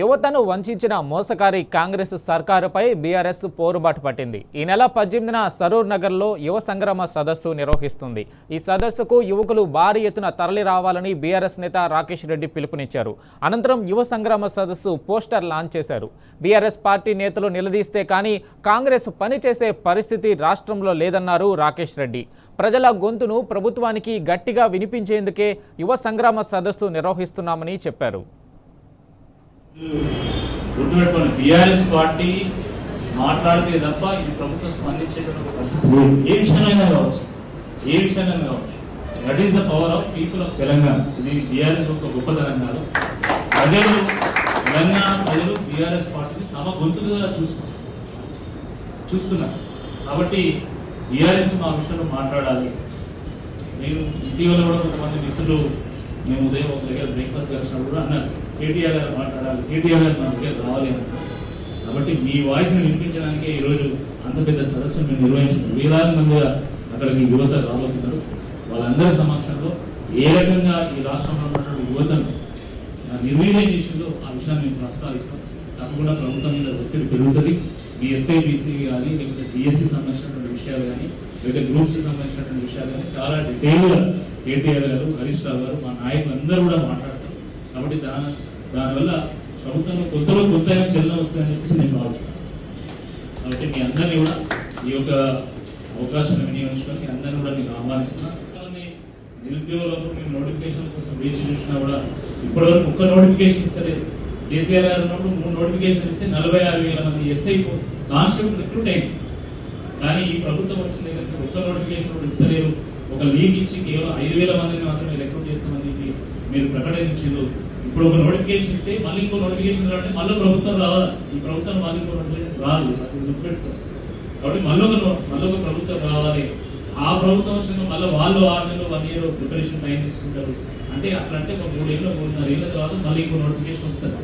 యువతను వంచిన మోసకారి కాంగ్రెస్ సర్కారుపై బీఆర్ఎస్ పోరుబాటు పట్టింది. ఈ నెల 18న సరూర్ నగర్లో యువ సంగ్రామ సదస్సు నిర్వహిస్తుంది. ఈ సదస్సుకు యువకులు భారీ ఎత్తున తరలి రావాలని బీఆర్ఎస్ నేత రాకేష్ రెడ్డి పిలుపునిచ్చారు. అనంతరం యువ సంగ్రామ సదస్సు పోస్టర్ లాంచ్ చేశారు. బీఆర్ఎస్ పార్టీ నేతలు నిలదీస్తే కానీ కాంగ్రెస్ పనిచేసే పరిస్థితి రాష్ట్రంలో లేదన్నారు రాకేష్ రెడ్డి. ప్రజల గొంతును ప్రభుత్వానికి గట్టిగా వినిపించేందుకే యువ సంగ్రామ సదస్సు నిర్వహిస్తున్నామని చెప్పారు. బీఆర్ఎస్ పార్టీ మాట్లాడితే తప్ప ఇది ప్రభుత్వం స్పందించేటువంటి పరిస్థితి ఏ విషయంలో కావచ్చు. That is the power of people of Telangana. ఇది బీఆర్ఎస్ ఒక గొప్పతనం కాదు. తెలంగాణ ప్రజలు బీఆర్ఎస్ పార్టీని తమ గొంతుగా చూస్తున్నారు. కాబట్టి బీఆర్ఎస్ మా విషయంలో మాట్లాడాలి. నేను ఇటీవల కూడా కొంతమంది మిత్రులు మేము ఉదయం ఒక దగ్గర బ్రేక్ఫాస్ట్ కలిసినప్పుడు కూడా అన్నారు, కేటీఆర్ గారు మాట్లాడాలి, కేటీఆర్ గారు మా దగ్గర రావాలి అన్నారు. కాబట్టి మీ వాయిస్ని వినిపించడానికే ఈరోజు అంత పెద్ద సదస్సును మేము నిర్వహించాము. వేలాది మందిగా అక్కడికి యువత రాబోతున్నారు. వాళ్ళందరి సమక్షంలో ఏ రకంగా ఈ రాష్ట్రంలో ఉన్నటువంటి యువతను నిర్వీర్యం చేసిందో ఆ విషయాన్ని మేము ప్రస్తావిస్తాం. తప్పకుండా ప్రభుత్వం మీద ఒత్తిడి పెరుగుతుంది. మీ ఎస్ఐబిసి కానీ లేకపోతే డిఎస్సి సంబంధించినటువంటి విషయాలు కానీ లేకపోతే గ్రూప్స్ సంబంధించినటువంటి విషయాలు కానీ చాలా డీటెయిల్గా కేటీఆర్ గారు, హరీష్ రావు గారు, మా నాయకులు అందరూ కూడా మాట్లాడతారు. కాబట్టి దానివల్ల ప్రభుత్వంలో కొత్త చలనం వస్తుందని చెప్పేసి నేను భావిస్తాను. కాబట్టి మీ అందరినీ కూడా ఈ యొక్క అవకాశాన్ని వినియోగించుకొని మీ అందరినీ కూడా నేను ఆహ్వానిస్తున్నాను. నిరుద్యోగులకు మేము నోటిఫికేషన్ కోసం వేచి చూసినా కూడా ఇప్పటివరకు ఒక్క నోటిఫికేషన్ ఇస్తలేదు. కేసీఆర్ గారు ఉన్నప్పుడు 3 నోటిఫికేషన్ ఇస్తే 46,000 మంది ఎస్ఐ కానిస్టేబుల్ రిక్రూట్ అయింది. కానీ ఈ ప్రభుత్వం వచ్చిన దగ్గర నుంచి ఒక్క నోటిఫికేషన్ కూడా ఇస్తలేరు. ఒక లీగ్ ఇచ్చి కేవలం 5,000 మందిని మాత్రమే రిక్రూట్ చేస్తామని చెప్పి మీరు ప్రకటించారు. ఇప్పుడు ఒక నోటిఫికేషన్ ఇస్తే మళ్ళీ ఇంకో నోటిఫికేషన్ రావడం మళ్ళీ ప్రభుత్వం రావాలి. ఈ ప్రభుత్వం మళ్ళీ ఇంకో నోటిఫికేషన్ రాదు, అది గుర్తుపెట్టుకోవాలి. కాబట్టి మళ్ళీ ఒక ప్రభుత్వం రావాలి. ఆ ప్రభుత్వం వచ్చిన మళ్ళీ వాళ్ళు 6 నెలలు 1 year ప్రిపరేషన్ టైం తీసుకుంటారు. అంటే అట్లంటే ఒక 3 ఏళ్ళు 3.5 ఏళ్ళ తర్వాత మళ్ళీ ఇంకో నోటిఫికేషన్ వస్తుంది.